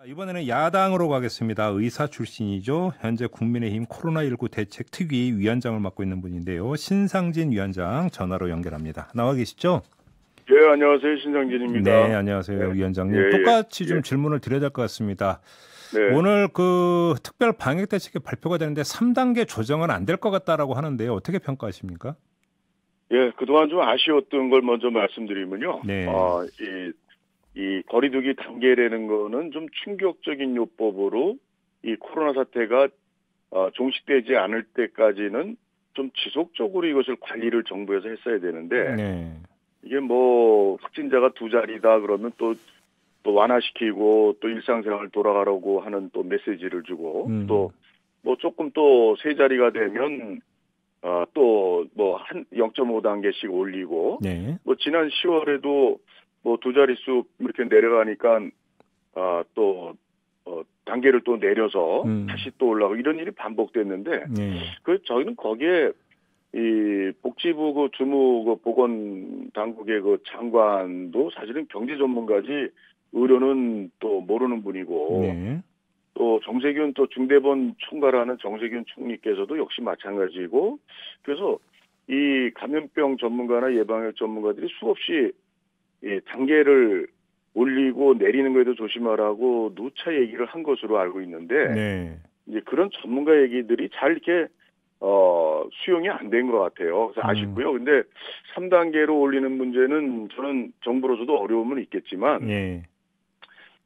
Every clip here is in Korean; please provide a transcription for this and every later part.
이번에는 야당으로 가겠습니다. 의사 출신이죠. 현재 국민의힘 코로나19 대책특위 위원장을 맡고 있는 분인데요. 신상진 위원장 전화로 연결합니다. 나와 계시죠? 예, 안녕하세요. 신상진입니다. 네, 안녕하세요, 네. 위원장님. 예, 똑같이 좀 예. 질문을 드려야 될 것 같습니다. 네. 오늘 특별 방역 대책이 발표가 되는데 3단계 조정은 안 될 것 같다라고 하는데요. 어떻게 평가하십니까? 예, 그동안 좀 아쉬웠던 걸 먼저 말씀드리면요. 네. 이 거리두기 단계라는 거는 좀 충격적인 요법으로 이 코로나 사태가 종식되지 않을 때까지는 좀 지속적으로 이것을 관리를 정부에서 했어야 되는데, 네. 이게 뭐 확진자가 두 자리다 그러면 또 완화시키고 또 일상생활 돌아가라고 하는 또 메시지를 주고 또 뭐 조금 또 세 자리가 되면 또 뭐 한 0.5단계씩 올리고 네. 뭐 지난 10월에도 뭐 두 자릿수 이렇게 내려가니까 또 단계를 또 내려서 다시 또 올라가고 이런 일이 반복됐는데 네. 저희는 거기에 이 복지부 그 주무 그 보건 당국의 그 장관도 사실은 경제 전문가지 의료는 또 모르는 분이고 네. 또 정세균 또 중대본 총괄하는 정세균 총리께서도 역시 마찬가지고 그래서 이 감염병 전문가나 예방역 전문가들이 수없이 이 단계를 올리고 내리는 거에도 조심하라고 누차 얘기를 한 것으로 알고 있는데 네. 이제 그런 전문가 얘기들이 잘 이렇게 수용이 안 된 것 같아요. 그래서 아쉽고요. 근데 3단계로 올리는 문제는 저는 정부로서도 어려움은 있겠지만, 네.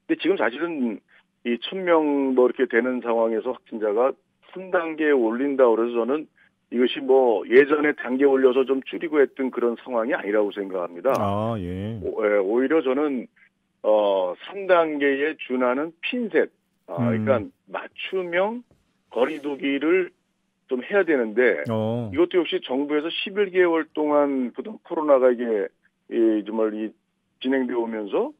근데 지금 사실은 이 1,000명 뭐 이렇게 되는 상황에서 확진자가 3단계에 올린다 그래서 저는 이것이 뭐 예전에 단계 올려서 좀 줄이고 했던 그런 상황이 아니라고 생각합니다. 아, 예. 오히려 저는 3단계에 준하는 핀셋, 그러니까 맞춤형 거리두기를 좀 해야 되는데 이것도 역시 정부에서 11개월 동안 그동안 코로나가 이게 정말 진행되어 오면서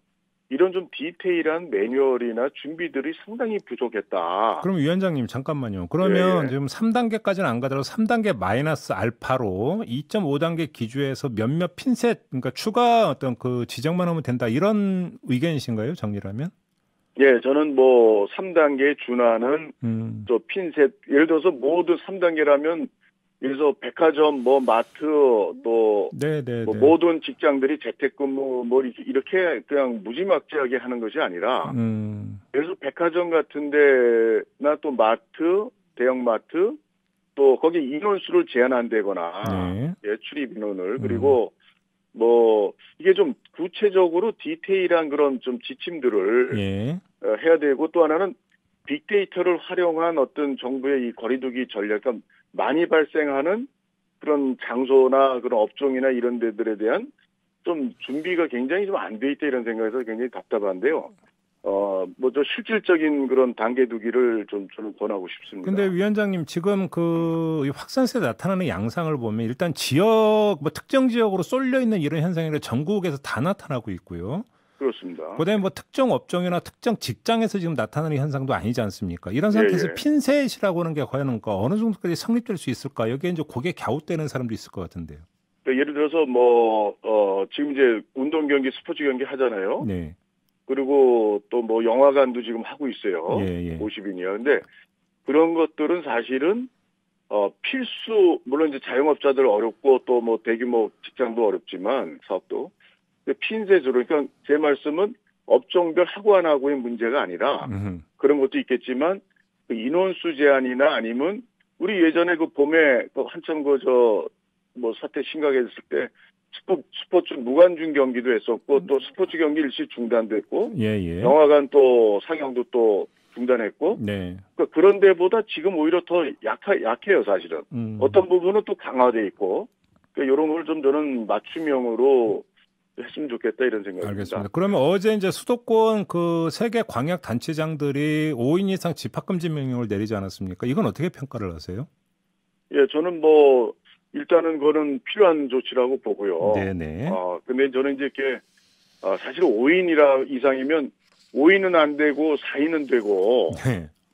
이런 좀 디테일한 매뉴얼이나 준비들이 상당히 부족했다. 그럼 위원장님 잠깐만요. 예, 그러면 예. 지금 3단계까지는 안 가더라도 3단계 마이너스 알파로 2.5단계 기준에서 몇몇 핀셋 그러니까 추가 어떤 그 지정만 하면 된다 이런 의견이신가요? 정리라면? 예, 저는 뭐 3단계에 준하는 또 핀셋 예를 들어서 모두 3단계라면 그래서 백화점, 뭐 마트 또 뭐 모든 직장들이 재택근무 뭐 이렇게 그냥 무지막지하게 하는 것이 아니라 그래서 백화점 같은 데나 또 마트, 대형마트 또 거기 인원수를 제한 안 되거나 예, 출입 인원을 그리고 뭐 이게 좀 구체적으로 디테일한 그런 좀 지침들을 해야 되고 또 하나는 빅데이터를 활용한 어떤 정부의 이 거리두기 전략, 그러니까 많이 발생하는 그런 장소나 그런 업종이나 이런 데들에 대한 좀 준비가 굉장히 좀 안 돼 있다 이런 생각에서 굉장히 답답한데요. 뭐 저 실질적인 그런 단계 두기를 좀 저는 권하고 싶습니다. 근데 위원장님 지금 이 확산세 나타나는 양상을 보면 일단 지역 뭐 특정 지역으로 쏠려 있는 이런 현상이 전국에서 다 나타나고 있고요. 그렇습니다. 그다음에 뭐 특정 업종이나 특정 직장에서 지금 나타나는 현상도 아니지 않습니까? 이런 상태에서 핀셋이라고 하는 게 과연 어느 정도까지 성립될 수 있을까? 여기에 이제 고개 갸웃되는 사람도 있을 것 같은데요. 그러니까 예를 들어서 뭐 지금 이제 운동 경기, 스포츠 경기 하잖아요. 네. 그리고 또 뭐 영화관도 지금 하고 있어요. 50인이요. 근데 그런 것들은 사실은 필수 물론 이제 자영업자들 어렵고 또 뭐 대규모 직장도 어렵지만 사업도 핀셋으로 그러니까 제 말씀은 업종별 하고 안 하고의 문제가 아니라 그런 것도 있겠지만 그 인원수 제한이나 아니면 우리 예전에 그 봄에 그 한참 뭐 사태 심각했을 때 스포츠 무관중 경기도 했었고 또 스포츠 경기 일시 중단됐고 영화관 또 상영도 또 중단했고 그러니까 그런 데보다 지금 오히려 더 약해요 사실은. 어떤 부분은 또 강화돼 있고 그러니까 이런 걸 좀 저는 맞춤형으로 했으면 좋겠다 이런 생각입니다. 알겠습니다. 그러면 어제 이제 수도권 그 세계 광역 단체장들이 5인 이상 집합 금지 명령을 내리지 않았습니까? 이건 어떻게 평가를 하세요? 예, 저는 뭐 일단은 그거는 필요한 조치라고 보고요. 네네. 근데 저는 이제 이렇게 사실 5인 이상이면 5인은 안 되고 4인은 되고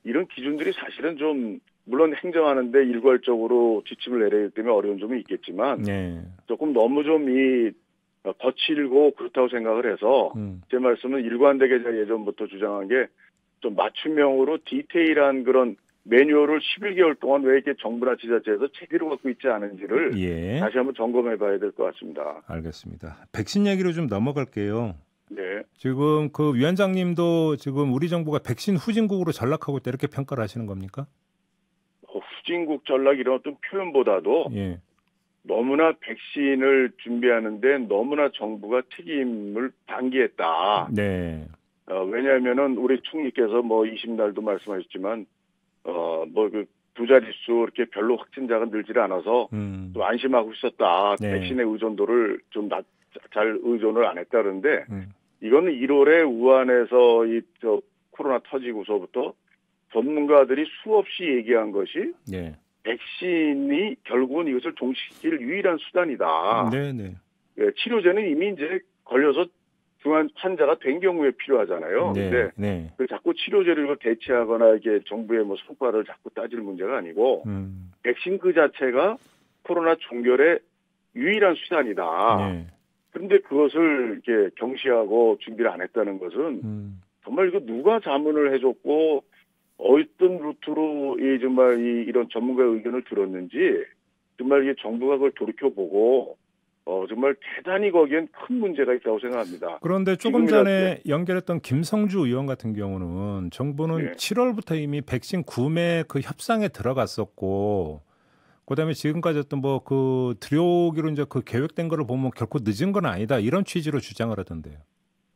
이런 기준들이 사실은 좀 물론 행정하는데 일괄적으로 지침을 내려야 되기 때문에 어려운 점이 있겠지만 조금 너무 좀 거칠고 그렇다고 생각을 해서 제 말씀은 일관되게 제가 예전부터 주장한 게 좀 맞춤형으로 디테일한 그런 매뉴얼을 11개월 동안 왜 이렇게 정부나 지자체에서 제대로 갖고 있지 않은지를 예. 다시 한번 점검해 봐야 될 것 같습니다. 알겠습니다. 백신 얘기로 좀 넘어갈게요. 네. 지금 그 위원장님도 지금 우리 정부가 백신 후진국으로 전락하고 있다 이렇게 평가를 하시는 겁니까? 후진국 전락 이런 어떤 표현보다도 예. 너무나 백신을 준비하는데 너무나 정부가 책임을 방기했다. 네. 왜냐하면은 우리 총리께서 뭐 20날도 말씀하셨지만 뭐 그 두 자릿수 이렇게 별로 확진자가 늘질 않아서 좀 안심하고 있었다. 네. 백신의 의존도를 좀 잘 의존을 안 했다는데 이거는 1월에 우한에서 코로나 터지고서부터 전문가들이 수없이 얘기한 것이 네. 백신이 결국은 이것을 종식시킬 유일한 수단이다. 네네. 예, 치료제는 이미 이제 걸려서 중환 환자가 된 경우에 필요하잖아요. 네. 근데 네. 자꾸 치료제를 대체하거나 이게 정부의 뭐 성과를 자꾸 따질 문제가 아니고 백신 그 자체가 코로나 종결의 유일한 수단이다. 네. 그런데 그것을 이렇게 경시하고 준비를 안 했다는 것은 정말 이거 누가 자문을 해줬고 어떤 루트로 정말 이런 전문가의 의견을 들었는지 정말 이게 정부가 그걸 돌이켜보고 정말 대단히 거기엔 큰 문제가 있다고 생각합니다. 그런데 조금 전에 연결했던 김성주 의원 같은 경우는 정부는 네. 7월부터 이미 백신 구매 그 협상에 들어갔었고 그다음에 지금까지 어떤 뭐 그 들여오기로 이제 그 계획된 거를 보면 결코 늦은 건 아니다 이런 취지로 주장을 하던데요.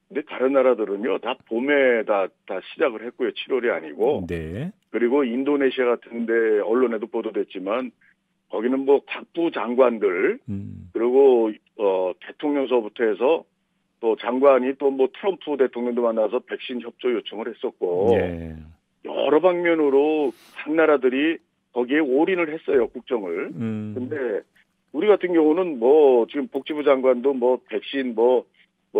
근데 다른 나라들은요 다 봄에 다 시작을 했고요. 7월이 아니고. 네. 그리고 인도네시아 같은데 언론에도 보도됐지만 거기는 뭐 각부 장관들 그리고 대통령서부터 해서 또 장관이 또 뭐 트럼프 대통령도 만나서 백신 협조 요청을 했었고 예. 여러 방면으로 각 나라들이 거기에 올인을 했어요 국정을. 근데 우리 같은 경우는 뭐 지금 복지부 장관도 뭐 백신 뭐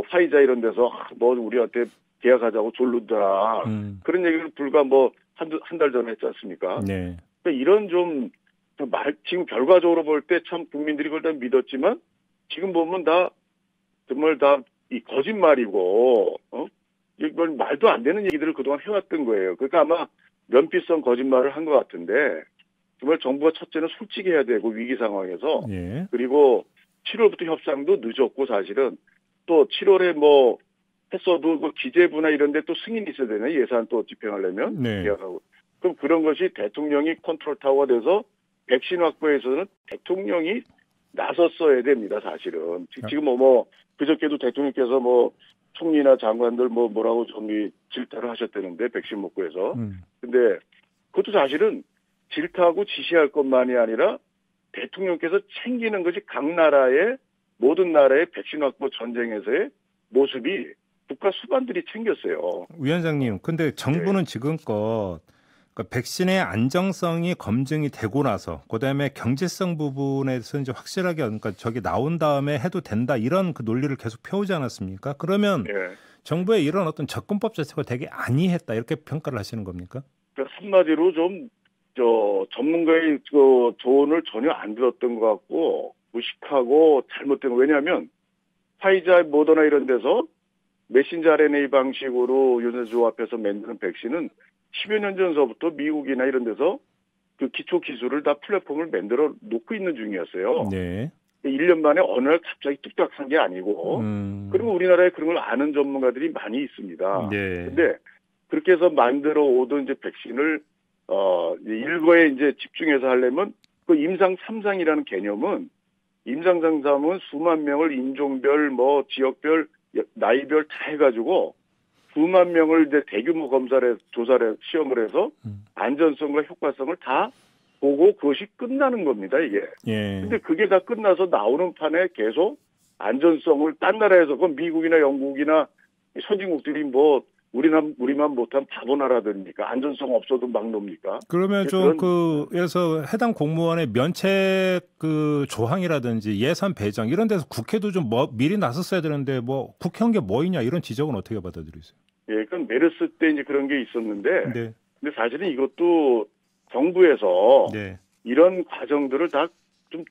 파이자 이런 데서 뭐 우리한테 계약하자고 졸르더라 그런 얘기를 불과 뭐 한 달 전에 했지 않습니까? 네. 그러니까 이런 좀 지금 결과적으로 볼 때 참 국민들이 그걸 다 믿었지만 지금 보면 다 정말 다 이 거짓말이고 이건 말도 안 되는 얘기들을 그동안 해왔던 거예요. 그러니까 아마 면피성 거짓말을 한 것 같은데 정말 정부가 첫째는 솔직해야 되고 위기 상황에서 예. 그리고 7월부터 협상도 늦었고 사실은 또 7월에 뭐 했어도 그 기재부나 이런 데 또 승인이 있어야 되네 예산 또 집행하려면. 네. 그럼 그런 것이 대통령이 컨트롤 타워가 돼서 백신 확보에서는 대통령이 나섰어야 됩니다, 사실은. 지금 뭐 그저께도 대통령께서 뭐 총리나 장관들 뭐라고 좀 질타를 하셨다는데 백신 먹고 해서. 근데 그것도 사실은 질타하고 지시할 것만이 아니라 대통령께서 챙기는 것이 각 나라의 모든 나라의 백신 확보 전쟁에서의 모습이 국가 수반들이 챙겼어요. 위원장님, 근데 정부는 지금껏 그러니까 백신의 안정성이 검증이 되고 나서 그다음에 경제성 부분에서 이제 확실하게 그러니까 저기 나온 다음에 해도 된다 이런 그 논리를 계속 펴오지 않았습니까? 그러면 정부의 이런 어떤 접근법 자체가 되게 안이했다 이렇게 평가를 하시는 겁니까? 그러니까 한마디로 좀 전문가의 그 조언을 전혀 안 들었던 것 같고 무식하고 잘못된 거. 왜냐하면 파이자, 모더나 이런 데서 메신저 RNA 방식으로 유전조합해서 만드는 백신은 10여 년 전서부터 미국이나 이런 데서 그 기초 기술을 다 플랫폼을 만들어 놓고 있는 중이었어요. 네. 1년 만에 어느 날 갑자기 뚝딱 한 게 아니고 그리고 우리나라에 그런 걸 아는 전문가들이 많이 있습니다. 네. 근데 그렇게 해서 만들어 오던 이제 백신을 일거에 이제 집중해서 하려면 그 임상 3상이라는 개념은 임상 3상은 수만 명을 인종별 뭐 지역별 나이별 다 해가지고 수만 명을 이제 대규모 검사를 조사를 시험을 해서 안전성과 효과성을 다 보고 그것이 끝나는 겁니다 이게. 예. 근데 그게 다 끝나서 나오는 판에 계속 안전성을 딴 나라에서 그 미국이나 영국이나 선진국들이 뭐 우리만 못한 바보 나라들입니까? 안전성 없어도 막 놉니까? 그러면 좀 그래서 해당 공무원의 면책 그 조항이라든지 예산 배정 이런 데서 국회도 좀 미리 나섰어야 되는데 뭐 국회한 게 뭐이냐 이런 지적은 어떻게 받아들이세요? 예, 그건 메르스 때 이제 그런 게 있었는데, 네. 근데 사실은 이것도 정부에서 네. 이런 과정들을 다 좀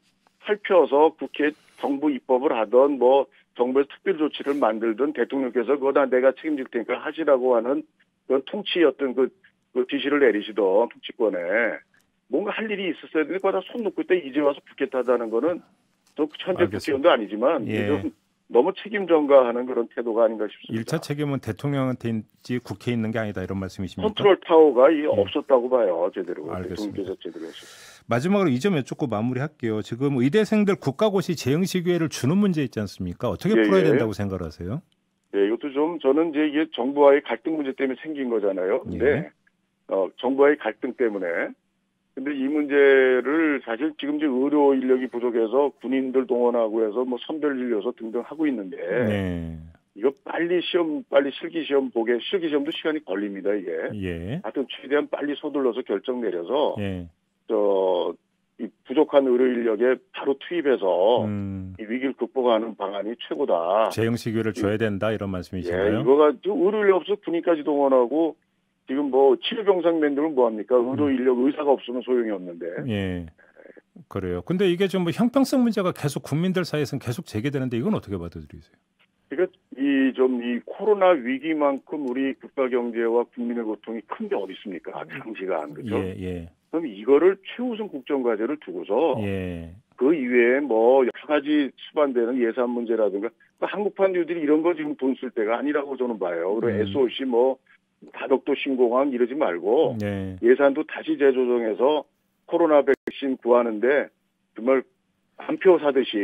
살펴서 국회 정부 입법을 하던 뭐 정부에서 특별 조치를 만들던 대통령께서 그거다 내가 책임질 테니까 하시라고 하는 그런 통치였던 그 지시를 내리시던 통치권에 뭔가 할 일이 있었어야 되는데 거기다 손 놓고 있다 이제 와서 붙겠다는 거는 또 현재 국회의원도 아니지만 좀 너무 책임 전가하는 그런 태도가 아닌가 싶습니다. 1차 책임은 대통령한테 있지 국회에 있는 게 아니다 이런 말씀이십니까? 컨트롤 타워가 없었다고 봐요. 제대로. 알겠습니다. 대통령께서 제대로 했어요. 마지막으로 이 점 여쭙고 마무리할게요. 지금 의대생들 국가고시 재응시 기회를 주는 문제 있지 않습니까? 어떻게 풀어야 된다고 생각하세요? 네, 이것도 좀 저는 이제 이게 정부와의 갈등 문제 때문에 생긴 거잖아요. 근데 정부와의 갈등 때문에 근데 이 문제를 사실 지금 이제 의료 인력이 부족해서 군인들 동원하고 해서 뭐 선별 진료소 등등 하고 있는데 이거 빨리 실기시험 실기시험도 시간이 걸립니다, 이게. 하여튼 최대한 빨리 서둘러서 결정 내려서 이 부족한 의료 인력에 바로 투입해서 이 위기를 극복하는 방안이 최고다. 재응시 기회를 줘야 된다 이런 말씀이신가요? 이거가 의료 인력 없어 군인까지 동원하고 지금 뭐 치료병상맨들은 뭐합니까? 의료 인력 의사가 없으면 소용이 없는데. 그래요. 근데 이게 좀 뭐 형평성 문제가 계속 국민들 사이에서는 계속 제기되는데 이건 어떻게 받아들이세요? 그러니까 이 코로나 위기만큼 우리 국가 경제와 국민의 고통이 큰 게 어디 있습니까? 당시가 안 그죠? 그럼 이거를 최우선 국정 과제를 두고서 그 이외에 뭐 여러 가지 수반되는 예산 문제라든가 한국판 뉴딜 이런 거 지금 돈 쓸 때가 아니라고 저는 봐요. 그리고 SOC 뭐 다독도 신공항 이러지 말고 예산도 다시 재조정해서 코로나 백신 구하는데 정말 한 표 사듯이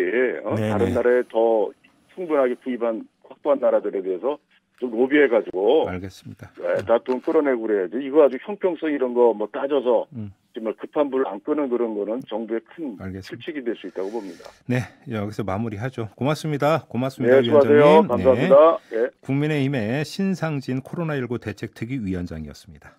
다른 나라에 더 충분하게 확보한 나라들에 대해서 좀 로비해가지고 알겠습니다. 다 돈 끌어내고 그래야지. 이거 아주 형평성 이런 거 뭐 따져서 정말 급한 불 안 끄는 그런 거는 정부의 큰 실책이 될 수 있다고 봅니다. 네, 여기서 마무리하죠. 고맙습니다. 고맙습니다. 네, 수고하세요. 감사합니다. 국민의힘의 신상진 코로나19 대책특위위원장이었습니다.